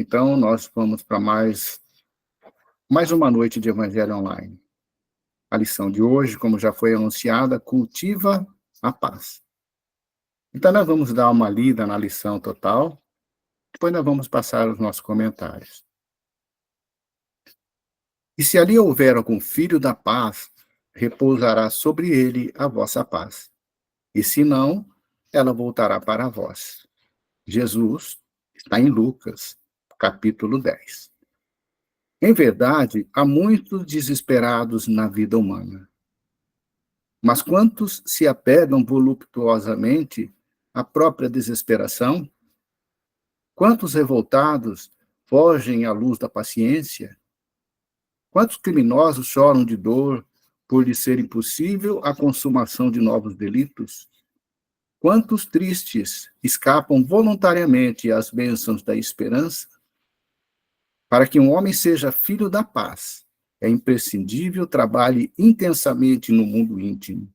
Então, nós vamos para mais uma noite de Evangelho Online. A lição de hoje, como já foi anunciada, cultiva a paz. Então, nós vamos dar uma lida na lição total, depois nós vamos passar os nossos comentários. E se ali houver algum filho da paz, repousará sobre ele a vossa paz. E se não, ela voltará para vós. Jesus está em Lucas, capítulo 10. Em verdade, há muitos desesperados na vida humana. Mas quantos se apegam voluptuosamente à própria desesperação? Quantos revoltados fogem à luz da paciência? Quantos criminosos choram de dor por lhe ser impossível a consumação de novos delitos? Quantos tristes escapam voluntariamente às bênçãos da esperança? Para que um homem seja filho da paz, é imprescindível trabalhe intensamente no mundo íntimo,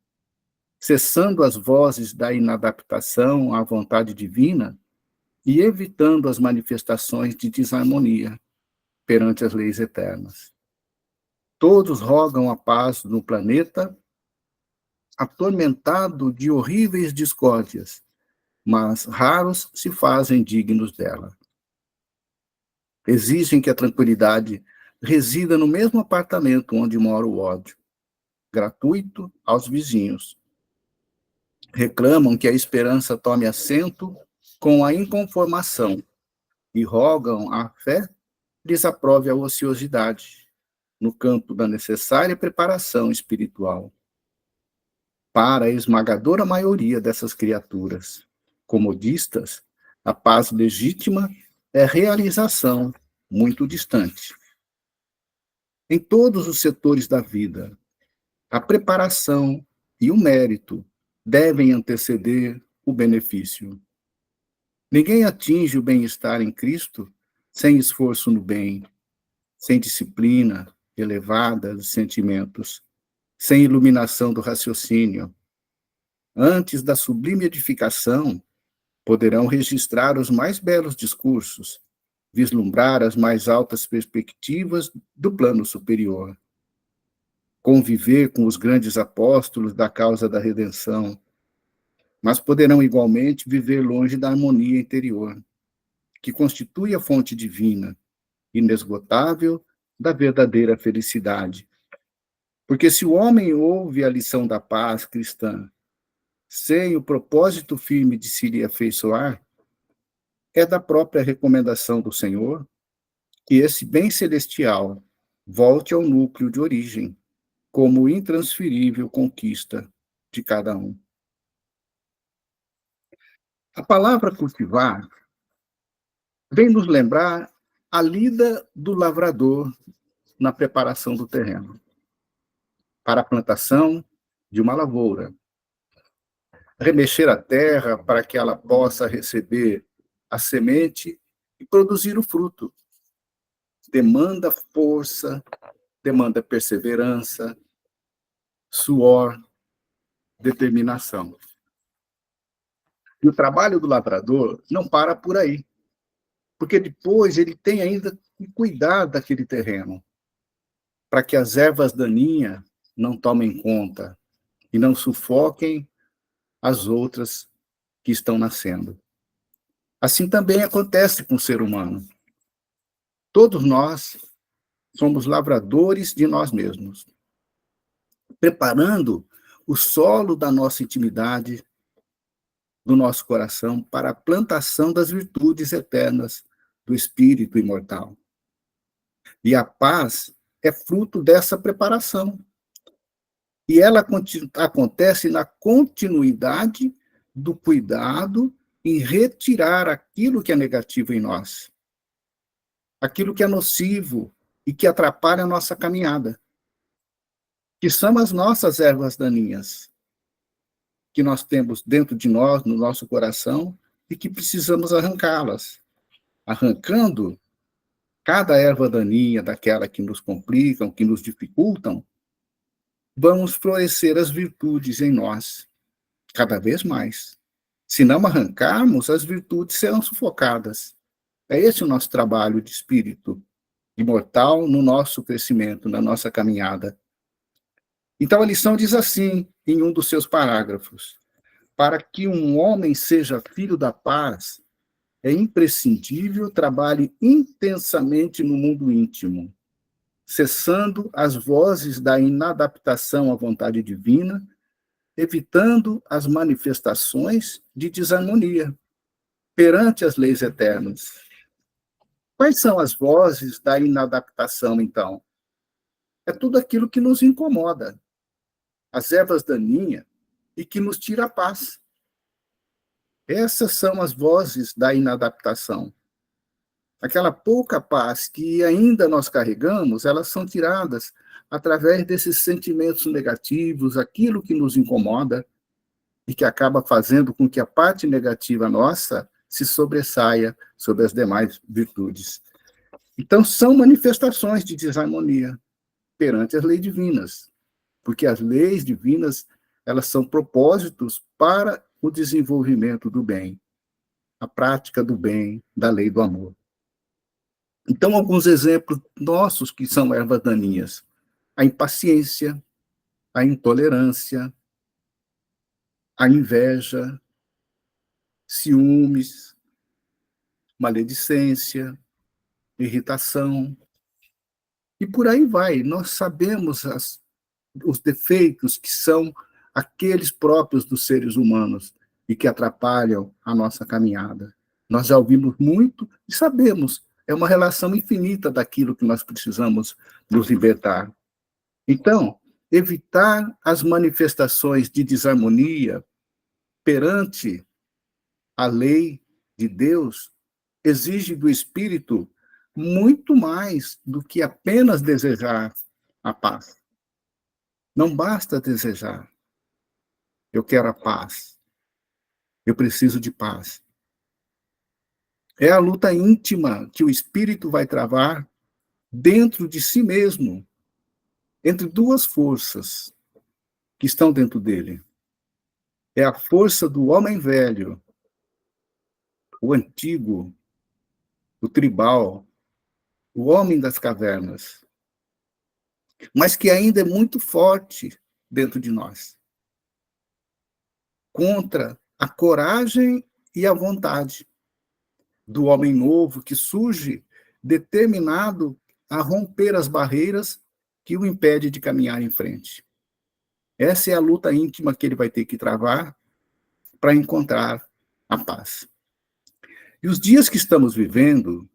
cessando as vozes da inadaptação à vontade divina e evitando as manifestações de desarmonia perante as leis eternas. Todos rogam a paz no planeta, atormentado de horríveis discórdias, mas raros se fazem dignos dela. Exigem que a tranquilidade resida no mesmo apartamento onde mora o ódio, gratuito aos vizinhos. Reclamam que a esperança tome assento com a inconformação e rogam à fé lhes aprove a ociosidade no campo da necessária preparação espiritual. Para a esmagadora maioria dessas criaturas comodistas, a paz legítima é realização muito distante. Em todos os setores da vida, a preparação e o mérito devem anteceder o benefício. Ninguém atinge o bem-estar em Cristo sem esforço no bem, sem disciplina elevada dos sentimentos, sem iluminação do raciocínio. Antes da sublime edificação, poderão registrar os mais belos discursos, vislumbrar as mais altas perspectivas do plano superior, conviver com os grandes apóstolos da causa da redenção, mas poderão igualmente viver longe da harmonia interior, que constitui a fonte divina, inesgotável, da verdadeira felicidade. Porque se o homem ouve a lição da paz cristã, sem o propósito firme de se lhe afeiçoar, é da própria recomendação do Senhor que esse bem celestial volte ao núcleo de origem, como intransferível conquista de cada um. A palavra cultivar vem nos lembrar a lida do lavrador na preparação do terreno para a plantação de uma lavoura. Remexer a terra para que ela possa receber a semente e produzir o fruto. Demanda força, demanda perseverança, suor, determinação. E o trabalho do lavrador não para por aí, porque depois ele tem ainda que cuidar daquele terreno, para que as ervas daninhas não tomem conta e não sufoquem as outras que estão nascendo. Assim também acontece com o ser humano. Todos nós somos lavradores de nós mesmos, preparando o solo da nossa intimidade, do nosso coração, para a plantação das virtudes eternas do espírito imortal. E a paz é fruto dessa preparação. E ela acontece na continuidade do cuidado em retirar aquilo que é negativo em nós, aquilo que é nocivo e que atrapalha a nossa caminhada, que são as nossas ervas daninhas, que nós temos dentro de nós, no nosso coração, e que precisamos arrancá-las. Arrancando cada erva daninha daquela que nos complicam, que nos dificultam, vamos florescer as virtudes em nós, cada vez mais. Se não arrancarmos, as virtudes serão sufocadas. É esse o nosso trabalho de espírito imortal no nosso crescimento, na nossa caminhada. Então a lição diz assim, em um dos seus parágrafos: para que um homem seja filho da paz, é imprescindível trabalhe intensamente no mundo íntimo, cessando as vozes da inadaptação à vontade divina, evitando as manifestações de desarmonia perante as leis eternas. Quais são as vozes da inadaptação, então? É tudo aquilo que nos incomoda, as ervas daninhas, e que nos tira a paz. Essas são as vozes da inadaptação. Aquela pouca paz que ainda nós carregamos, elas são tiradas através desses sentimentos negativos, aquilo que nos incomoda e que acaba fazendo com que a parte negativa nossa se sobressaia sobre as demais virtudes. Então, são manifestações de desarmonia perante as leis divinas, porque as leis divinas, elas são propósitos para o desenvolvimento do bem, a prática do bem, da lei do amor. Então, alguns exemplos nossos que são ervas daninhas: a impaciência, a intolerância, a inveja, ciúmes, maledicência, irritação, e por aí vai. Nós sabemos os defeitos que são aqueles próprios dos seres humanos e que atrapalham a nossa caminhada. Nós já ouvimos muito e sabemos, é uma relação infinita daquilo que nós precisamos nos libertar. Então, evitar as manifestações de desarmonia perante a lei de Deus exige do espírito muito mais do que apenas desejar a paz. Não basta desejar. Eu quero a paz. Eu preciso de paz. É a luta íntima que o espírito vai travar dentro de si mesmo, entre duas forças que estão dentro dele. É a força do homem velho, o antigo, o tribal, o homem das cavernas, mas que ainda é muito forte dentro de nós, contra a coragem e a vontade do homem novo que surge determinado a romper as barreiras que o impede de caminhar em frente. Essa é a luta íntima que ele vai ter que travar para encontrar a paz. E os dias que estamos vivendo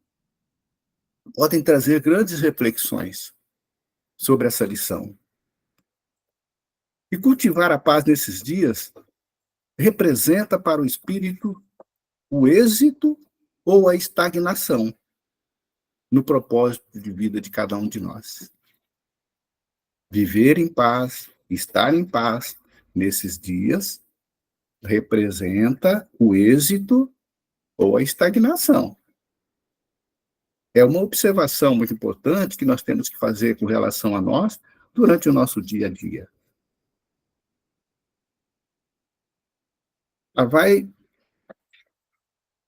podem trazer grandes reflexões sobre essa lição. E cultivar a paz nesses dias representa para o espírito o êxito ou a estagnação no propósito de vida de cada um de nós. Viver em paz, estar em paz nesses dias representa o êxito ou a estagnação. É uma observação muito importante que nós temos que fazer com relação a nós durante o nosso dia a dia. Ela vai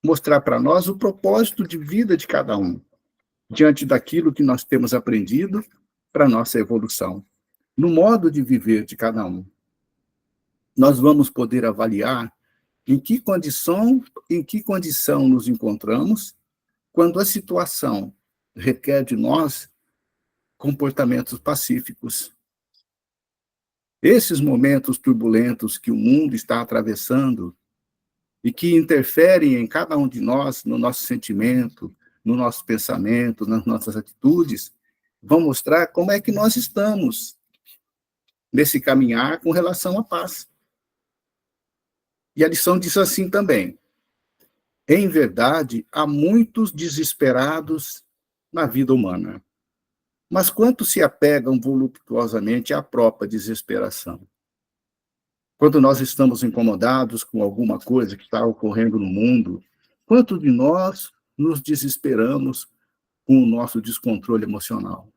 mostrar para nós o propósito de vida de cada um, diante daquilo que nós temos aprendido para a nossa evolução, no modo de viver de cada um. Nós vamos poder avaliar em que condição nos encontramos quando a situação requer de nós comportamentos pacíficos. Esses momentos turbulentos que o mundo está atravessando e que interferem em cada um de nós, no nosso sentimento, no nosso pensamento, nas nossas atitudes, vão mostrar como é que nós estamos nesse caminhar com relação à paz. E a lição diz assim também: em verdade, há muitos desesperados na vida humana, mas quantos se apegam voluptuosamente à própria desesperação? Quando nós estamos incomodados com alguma coisa que está ocorrendo no mundo, quanto de nós nos desesperamos com o nosso descontrole emocional?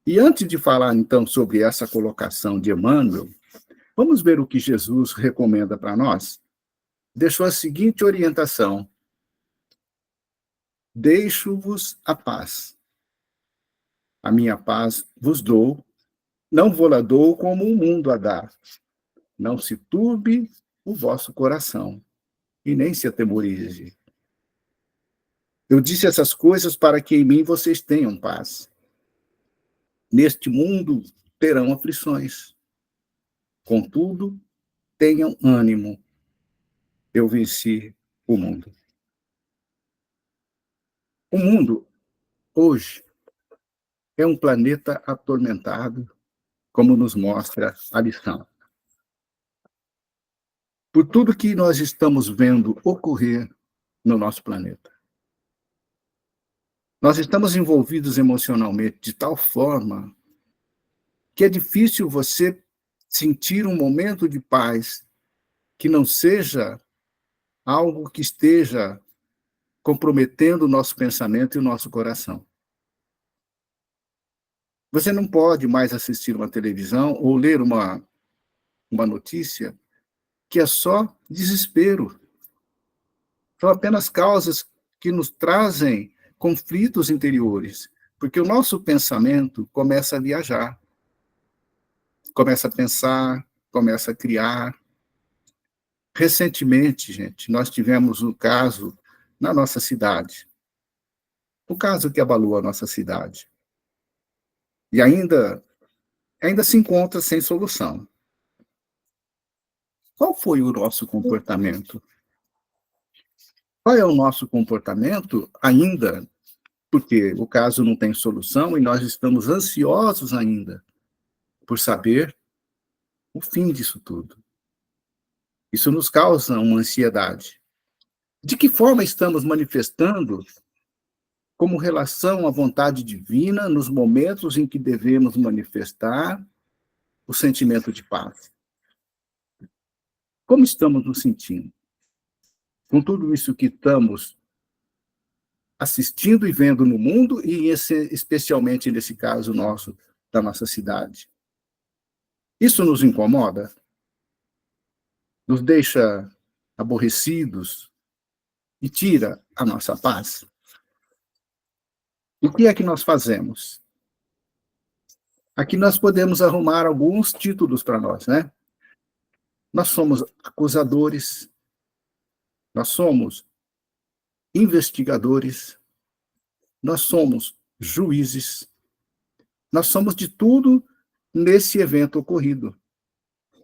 E antes de falar, então, sobre essa colocação de Emmanuel, vamos ver o que Jesus recomenda para nós? Deixou a seguinte orientação: deixo-vos a paz. A minha paz vos dou, não vou-la dou como o mundo a dá. Não se turbe o vosso coração, e nem se atemorize. Eu disse essas coisas para que em mim vocês tenham paz. Neste mundo terão aflições. Contudo, tenham ânimo. Eu venci o mundo. O mundo, hoje, é um planeta atormentado, como nos mostra a lição. Por tudo que nós estamos vendo ocorrer no nosso planeta. Nós estamos envolvidos emocionalmente de tal forma que é difícil você sentir um momento de paz que não seja algo que esteja comprometendo o nosso pensamento e o nosso coração. Você não pode mais assistir uma televisão ou ler uma notícia que é só desespero. São apenas causas que nos trazem conflitos interiores, porque o nosso pensamento começa a viajar, começa a pensar, começa a criar. Recentemente, gente, nós tivemos um caso na nossa cidade, o caso que abalou a nossa cidade, e ainda se encontra sem solução. Qual foi o nosso comportamento? Qual é o nosso comportamento ainda? Porque o caso não tem solução e nós estamos ansiosos ainda por saber o fim disso tudo. Isso nos causa uma ansiedade. De que forma estamos manifestando como relação à vontade divina nos momentos em que devemos manifestar o sentimento de paz? Como estamos nos sentindo? Com tudo isso que estamos assistindo e vendo no mundo, e especialmente nesse caso nosso, da nossa cidade. Isso nos incomoda? Nos deixa aborrecidos e tira a nossa paz? O que é que nós fazemos? Aqui nós podemos arrumar alguns títulos para nós, né? Nós somos acusadores, nós somos investigadores, nós somos juízes, nós somos de tudo nesse evento ocorrido.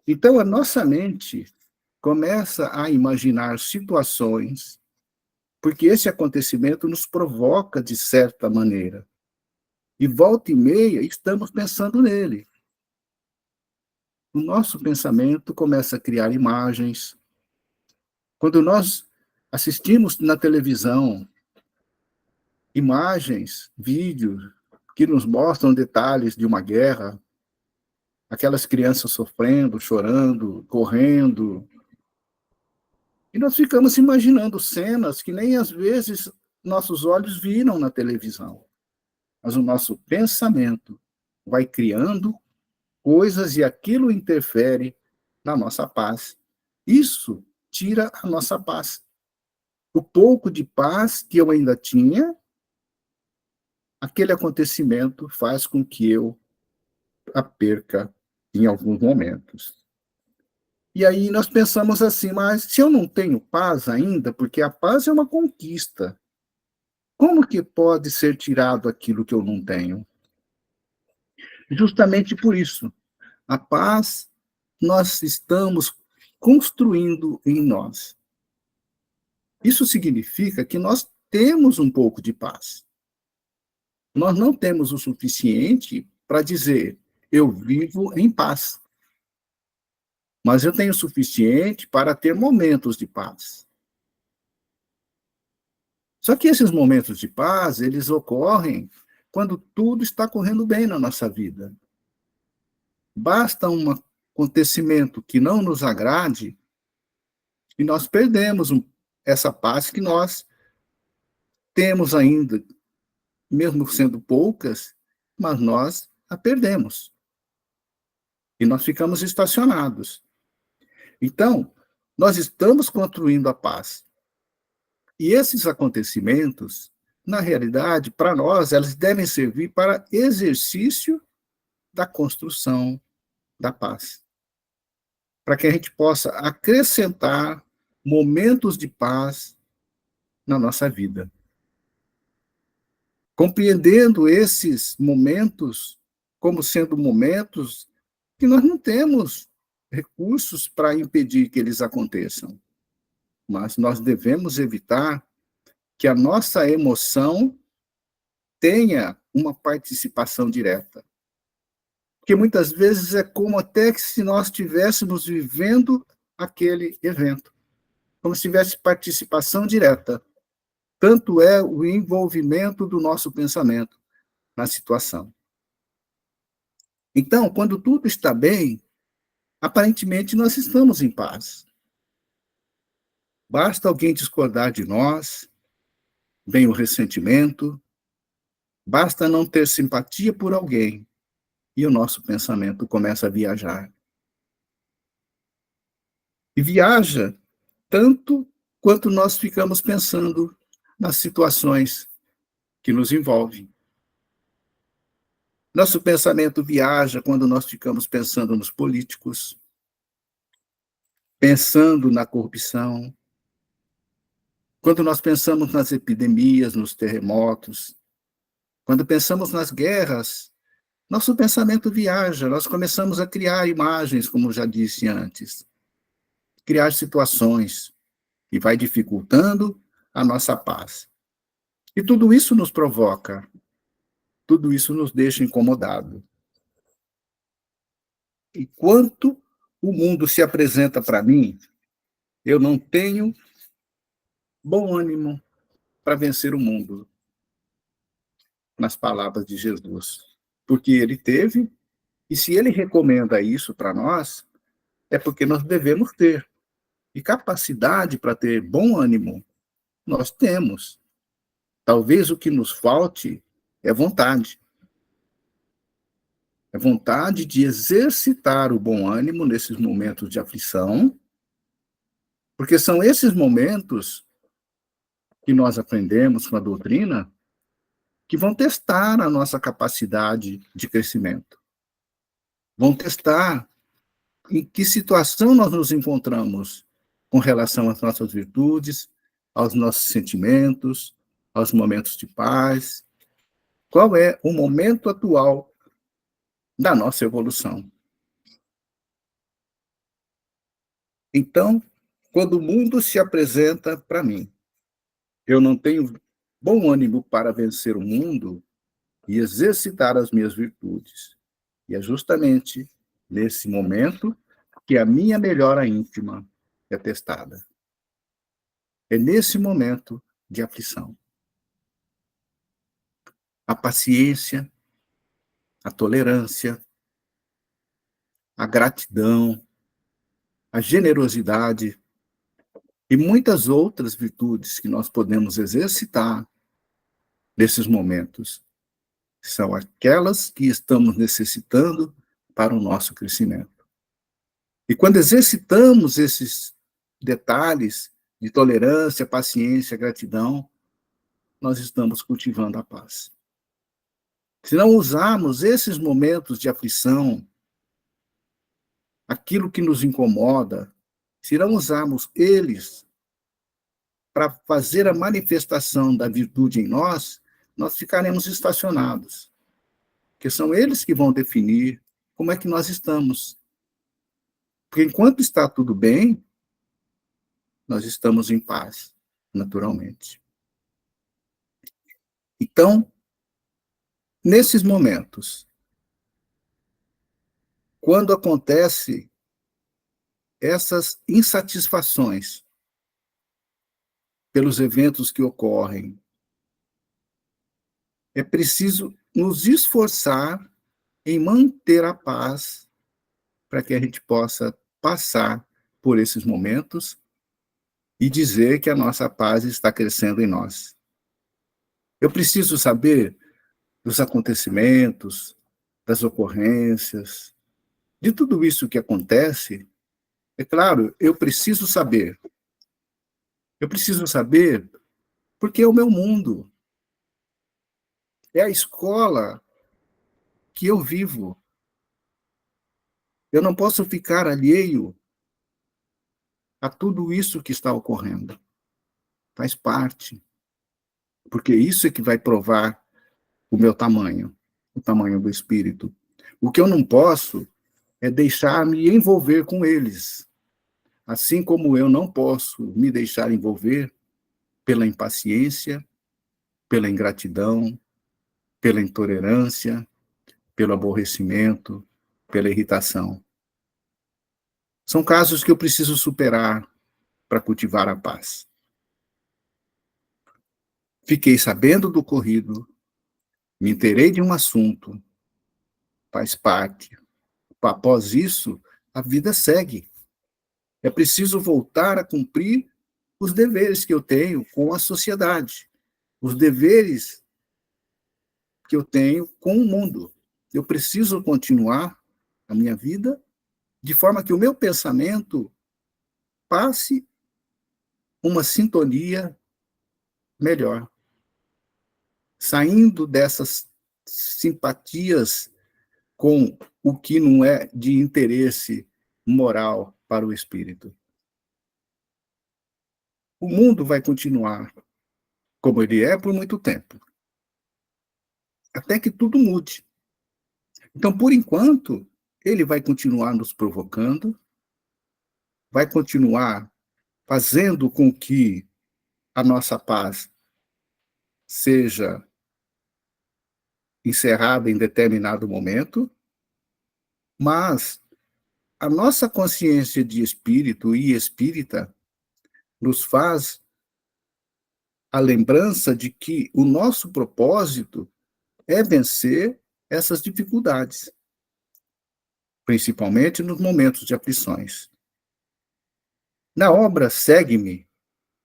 Então, a nossa mente começa a imaginar situações, porque esse acontecimento nos provoca de certa maneira. E volta e meia, estamos pensando nele. O nosso pensamento começa a criar imagens. Quando nós assistimos na televisão imagens, vídeos, que nos mostram detalhes de uma guerra, aquelas crianças sofrendo, chorando, correndo, e nós ficamos imaginando cenas que nem às vezes nossos olhos viram na televisão. Mas o nosso pensamento vai criando coisas e aquilo interfere na nossa paz. Isso tira a nossa paz. O pouco de paz que eu ainda tinha, aquele acontecimento faz com que eu a perca em alguns momentos. E aí nós pensamos assim, mas se eu não tenho paz ainda, porque a paz é uma conquista, como que pode ser tirado aquilo que eu não tenho? Justamente por isso, a paz nós estamos construindo em nós. Isso significa que nós temos um pouco de paz. Nós não temos o suficiente para dizer, eu vivo em paz. Mas eu tenho o suficiente para ter momentos de paz. Só que esses momentos de paz, eles ocorrem quando tudo está correndo bem na nossa vida. Basta um acontecimento que não nos agrade e nós perdemos essa paz que nós temos ainda, mesmo sendo poucas, mas nós a perdemos. E nós ficamos estacionados. Então, nós estamos construindo a paz. E esses acontecimentos, na realidade, para nós, elas devem servir para exercício da construção da paz, para que a gente possa acrescentar momentos de paz na nossa vida. Compreendendo esses momentos como sendo momentos que nós não temos recursos para impedir que eles aconteçam, mas nós devemos evitar que a nossa emoção tenha uma participação direta. Porque muitas vezes é como até que se nós estivéssemos vivendo aquele evento, como se tivesse participação direta. Tanto é o envolvimento do nosso pensamento na situação. Então, quando tudo está bem, aparentemente nós estamos em paz. Basta alguém discordar de nós, vem o ressentimento, basta não ter simpatia por alguém e o nosso pensamento começa a viajar. E viaja tanto quanto nós ficamos pensando nas situações que nos envolvem. Nosso pensamento viaja quando nós ficamos pensando nos políticos, pensando na corrupção, quando nós pensamos nas epidemias, nos terremotos, quando pensamos nas guerras, nosso pensamento viaja, nós começamos a criar imagens, como já disse antes, criar situações, e vai dificultando a nossa paz. E tudo isso nos provoca, tudo isso nos deixa incomodado. Enquanto o mundo se apresenta para mim, eu não tenho bom ânimo para vencer o mundo, nas palavras de Jesus. Porque ele teve, e se ele recomenda isso para nós, é porque nós devemos ter. E capacidade para ter bom ânimo, nós temos. Talvez o que nos falte é vontade. É vontade de exercitar o bom ânimo nesses momentos de aflição, porque são esses momentos que nós aprendemos com a doutrina que vão testar a nossa capacidade de crescimento. Vão testar em que situação nós nos encontramos com relação às nossas virtudes, aos nossos sentimentos, aos momentos de paz. Qual é o momento atual da nossa evolução? Então, quando o mundo se apresenta para mim, eu não tenho bom ânimo para vencer o mundo e exercitar as minhas virtudes. E é justamente nesse momento que a minha melhora íntima é testada. É nesse momento de aflição. A paciência, a tolerância, a gratidão, a generosidade e muitas outras virtudes que nós podemos exercitar nesses momentos são aquelas que estamos necessitando para o nosso crescimento. E quando exercitamos esses detalhes de tolerância, paciência, gratidão, nós estamos cultivando a paz. Se não usarmos esses momentos de aflição, aquilo que nos incomoda, se não usarmos eles para fazer a manifestação da virtude em nós, nós ficaremos estacionados. Porque são eles que vão definir como é que nós estamos. Porque enquanto está tudo bem, nós estamos em paz, naturalmente. Então, nesses momentos, quando acontece essas insatisfações pelos eventos que ocorrem, é preciso nos esforçar em manter a paz para que a gente possa passar por esses momentos e dizer que a nossa paz está crescendo em nós. Eu preciso saber dos acontecimentos, das ocorrências, de tudo isso que acontece. É claro, eu preciso saber. Eu preciso saber porque é o meu mundo. É a escola que eu vivo. Eu não posso ficar alheio a tudo isso que está ocorrendo. Faz parte, porque isso é que vai provar o meu tamanho, o tamanho do espírito. O que eu não posso é deixar-me envolver com eles, assim como eu não posso me deixar envolver pela impaciência, pela ingratidão, pela intolerância, pelo aborrecimento, pela irritação. São casos que eu preciso superar para cultivar a paz. Fiquei sabendo do ocorrido, me inteirei de um assunto, faz parte. Após isso, a vida segue. É preciso voltar a cumprir os deveres que eu tenho com a sociedade, os deveres que eu tenho com o mundo. Eu preciso continuar a minha vida de forma que o meu pensamento passe uma sintonia melhor, saindo dessas simpatias com o que não é de interesse moral para o espírito. O mundo vai continuar como ele é por muito tempo, até que tudo mude. Então, por enquanto, ele vai continuar nos provocando, vai continuar fazendo com que a nossa paz seja encerrada em determinado momento, mas a nossa consciência de espírito e espírita nos faz a lembrança de que o nosso propósito é vencer essas dificuldades, principalmente nos momentos de aflições. Na obra Segue-me,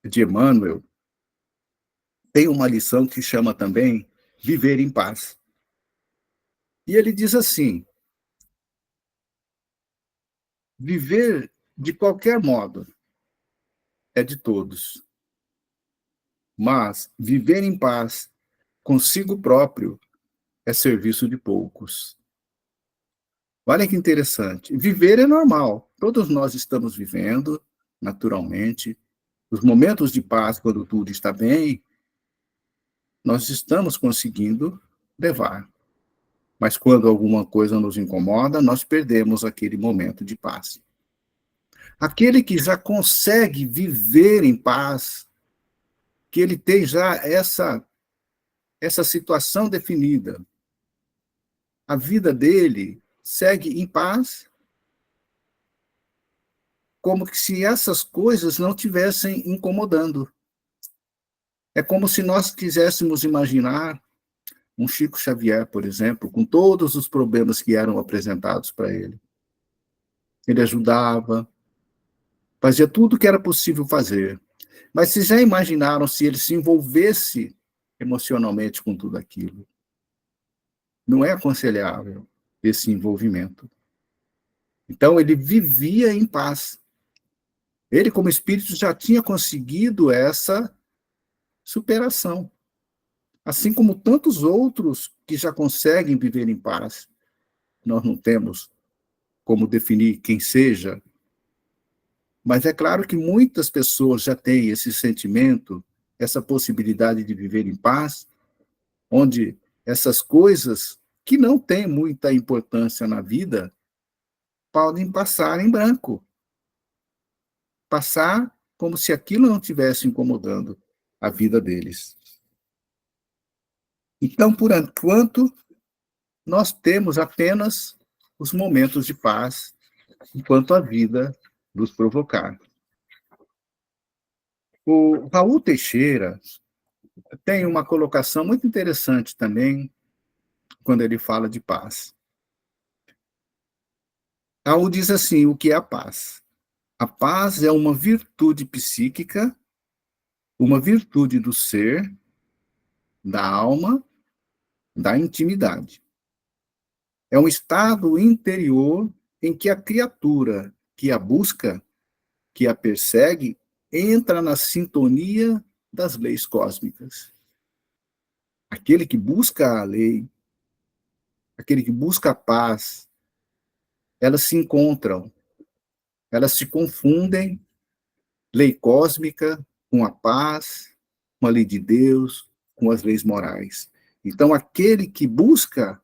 de Emmanuel, tem uma lição que chama também Viver em Paz. E ele diz assim: viver de qualquer modo é de todos, mas viver em paz consigo próprio é serviço de poucos. Olha que interessante. Viver é normal. Todos nós estamos vivendo, naturalmente. Os momentos de paz, quando tudo está bem, nós estamos conseguindo levar. Mas quando alguma coisa nos incomoda, nós perdemos aquele momento de paz. Aquele que já consegue viver em paz, que ele tem já essa situação definida, a vida dele segue em paz, como que se essas coisas não tivessem incomodando. É como se nós quiséssemos imaginar um Chico Xavier, por exemplo, com todos os problemas que eram apresentados para ele. Ele ajudava, fazia tudo o que era possível fazer. Mas vocês já imaginaram se ele se envolvesse emocionalmente com tudo aquilo? Não é aconselhável esse envolvimento. Então, ele vivia em paz. Ele, como espírito, já tinha conseguido essa superação. Assim como tantos outros que já conseguem viver em paz. Nós não temos como definir quem seja, mas é claro que muitas pessoas já têm esse sentimento, essa possibilidade de viver em paz, onde essas coisas que não têm muita importância na vida podem passar em branco. Passar como se aquilo não estivesse incomodando a vida deles. Então, por enquanto, nós temos apenas os momentos de paz, enquanto a vida nos provocar. O Raul Teixeira tem uma colocação muito interessante também, quando ele fala de paz. Raul diz assim: o que é a paz? A paz é uma virtude psíquica, uma virtude do ser, da alma, da intimidade. É um estado interior em que a criatura que a busca, que a persegue, entra na sintonia das leis cósmicas. aquele que busca a lei, aquele que busca a paz, elas se encontram, elas se confundem, lei cósmica com a paz, com a lei de Deus, com as leis morais. Então, aquele que busca,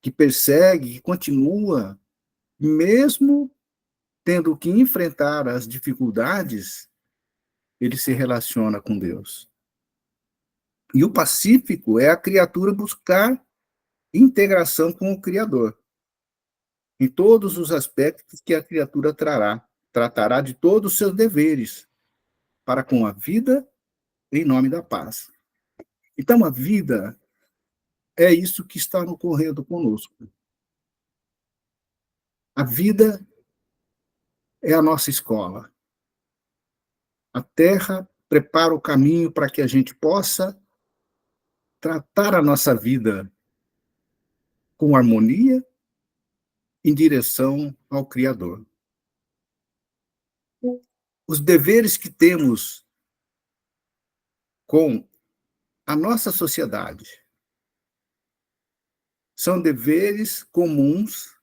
que persegue, que continua, mesmo tendo que enfrentar as dificuldades, ele se relaciona com Deus. E o pacífico é a criatura buscar integração com o Criador, em todos os aspectos que a criatura trará. Tratará de todos os seus deveres para com a vida em nome da paz. Então, a vida é isso que está ocorrendo conosco. A vida é a nossa escola. A terra prepara o caminho para que a gente possa tratar a nossa vida com harmonia em direção ao Criador. Os deveres que temos com a nossa sociedade são deveres comuns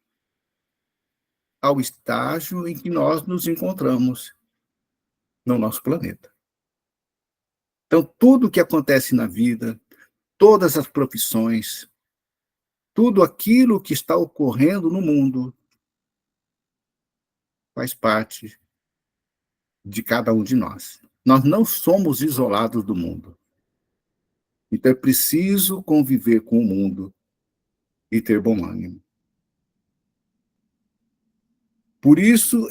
ao estágio em que nós nos encontramos no nosso planeta. Então, tudo o que acontece na vida, todas as profissões, tudo aquilo que está ocorrendo no mundo faz parte de cada um de nós. Nós não somos isolados do mundo. Então é preciso conviver com o mundo e ter bom ânimo. Por isso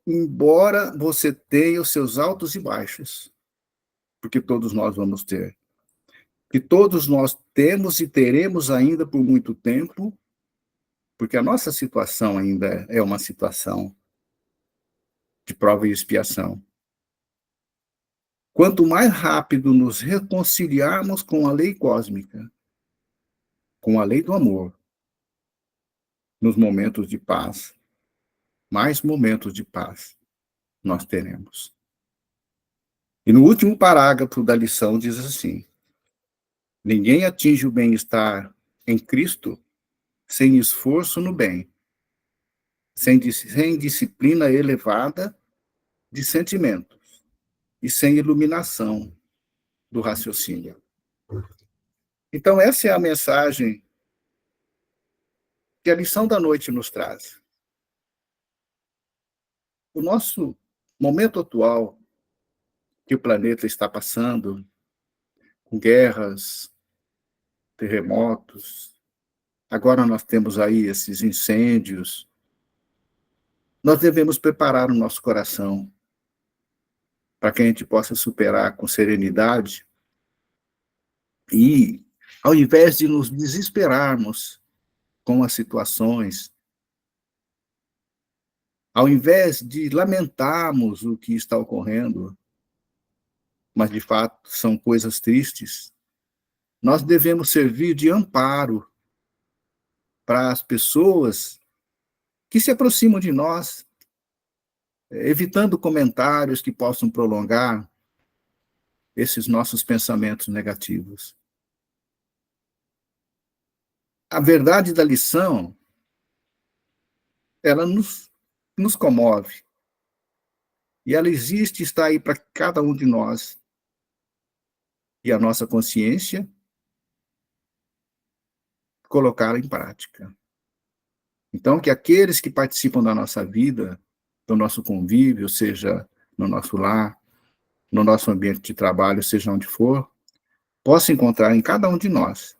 embora você tenha os seus altos e baixos, porque todos nós vamos ter, que todos nós temos e teremos ainda por muito tempo, porque a nossa situação ainda é uma situação de prova e expiação. Quanto mais rápido nos reconciliarmos com a lei cósmica, com a lei do amor, nos momentos de paz, mais momentos de paz nós teremos. E no último parágrafo da lição diz assim: ninguém atinge o bem-estar em Cristo sem esforço no bem, sem disciplina elevada de sentimentos e sem iluminação do raciocínio. Então, essa é a mensagem que a lição da noite nos traz. O nosso momento atual, que o planeta está passando, com guerras, terremotos, agora nós temos aí esses incêndios, nós devemos preparar o nosso coração para que a gente possa superar com serenidade e, ao invés de nos desesperarmos com as situações, ao invés de lamentarmos o que está ocorrendo, mas de fato são coisas tristes, nós devemos servir de amparo para as pessoas que se aproximam de nós, evitando comentários que possam prolongar esses nossos pensamentos negativos. A verdade da lição, ela nos comove. E ela existe, está aí para cada um de nós. E a nossa consciência colocá-la em prática. Então, que aqueles que participam da nossa vida, do nosso convívio, seja no nosso lar, no nosso ambiente de trabalho, seja onde for, possam encontrar em cada um de nós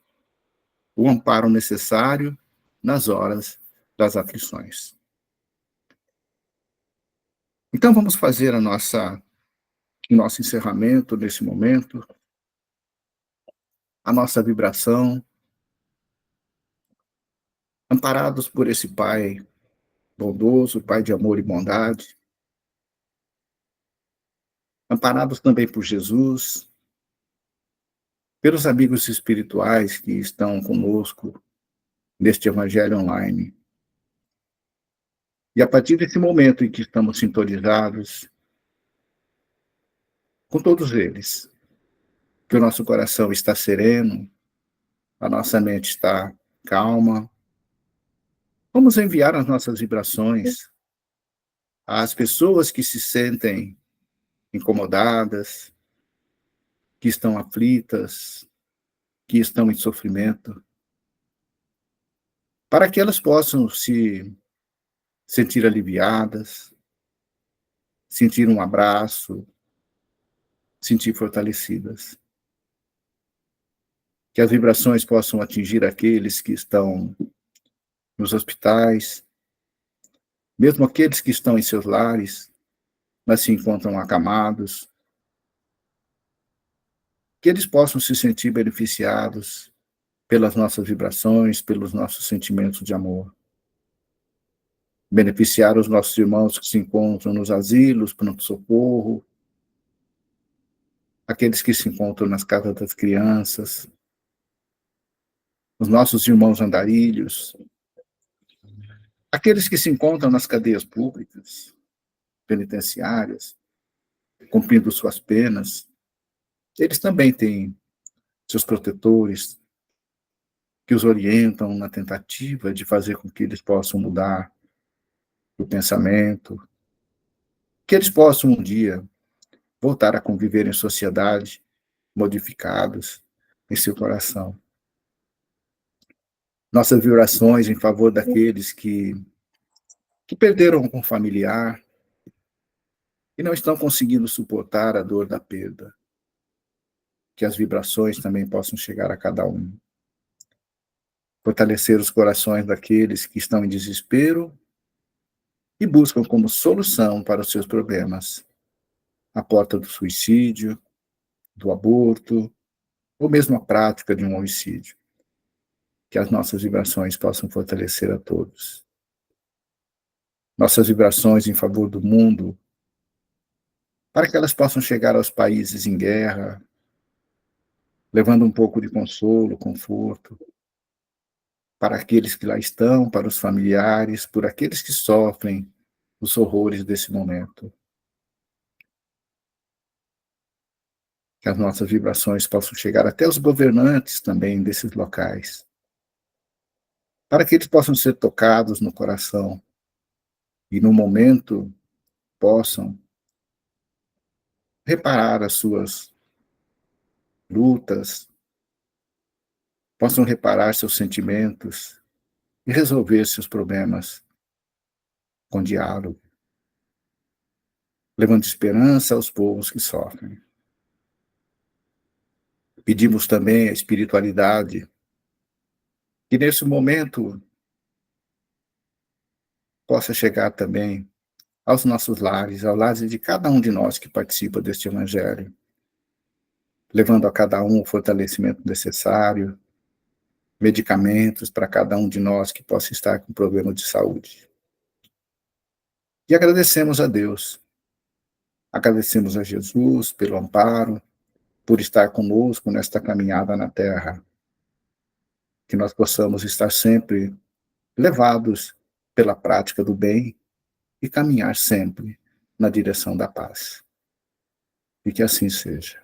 o amparo necessário nas horas das aflições. Então, vamos fazer o nosso encerramento nesse momento, a nossa vibração, amparados por esse Pai bondoso, Pai de amor e bondade, amparados também por Jesus, pelos amigos espirituais que estão conosco neste Evangelho online. E a partir desse momento em que estamos sintonizados com todos eles, que o nosso coração está sereno, a nossa mente está calma. Vamos enviar as nossas vibrações às pessoas que se sentem incomodadas, que estão aflitas, que estão em sofrimento, para que elas possam se sentir aliviadas, sentir um abraço, sentir fortalecidas. Que as vibrações possam atingir aqueles que estão nos hospitais, mesmo aqueles que estão em seus lares, mas se encontram acamados, que eles possam se sentir beneficiados pelas nossas vibrações, pelos nossos sentimentos de amor. Beneficiar os nossos irmãos que se encontram nos asilos, pronto-socorro, aqueles que se encontram nas casas das crianças, os nossos irmãos andarilhos, aqueles que se encontram nas cadeias públicas, penitenciárias, cumprindo suas penas, eles também têm seus protetores que os orientam na tentativa de fazer com que eles possam mudar o pensamento, que eles possam um dia voltar a conviver em sociedade, modificados em seu coração. Nossas vibrações em favor daqueles que perderam um familiar e não estão conseguindo suportar a dor da perda. Que as vibrações também possam chegar a cada um. Fortalecer os corações daqueles que estão em desespero e buscam como solução para os seus problemas a porta do suicídio, do aborto, ou mesmo a prática de um homicídio. Que as nossas vibrações possam fortalecer a todos. Nossas vibrações em favor do mundo, para que elas possam chegar aos países em guerra, levando um pouco de consolo, conforto, para aqueles que lá estão, para os familiares, por aqueles que sofrem os horrores desse momento. Que as nossas vibrações possam chegar até os governantes também desses locais, para que eles possam ser tocados no coração e, no momento, possam reparar as suas lutas, possam reparar seus sentimentos e resolver seus problemas com diálogo, levando esperança aos povos que sofrem. Pedimos também a espiritualidade, que nesse momento possa chegar também aos nossos lares, aos lares de cada um de nós que participa deste Evangelho, levando a cada um o fortalecimento necessário, medicamentos para cada um de nós que possa estar com problema de saúde. E agradecemos a Deus, agradecemos a Jesus pelo amparo, por estar conosco nesta caminhada na Terra, que nós possamos estar sempre levados pela prática do bem e caminhar sempre na direção da paz. E que assim seja.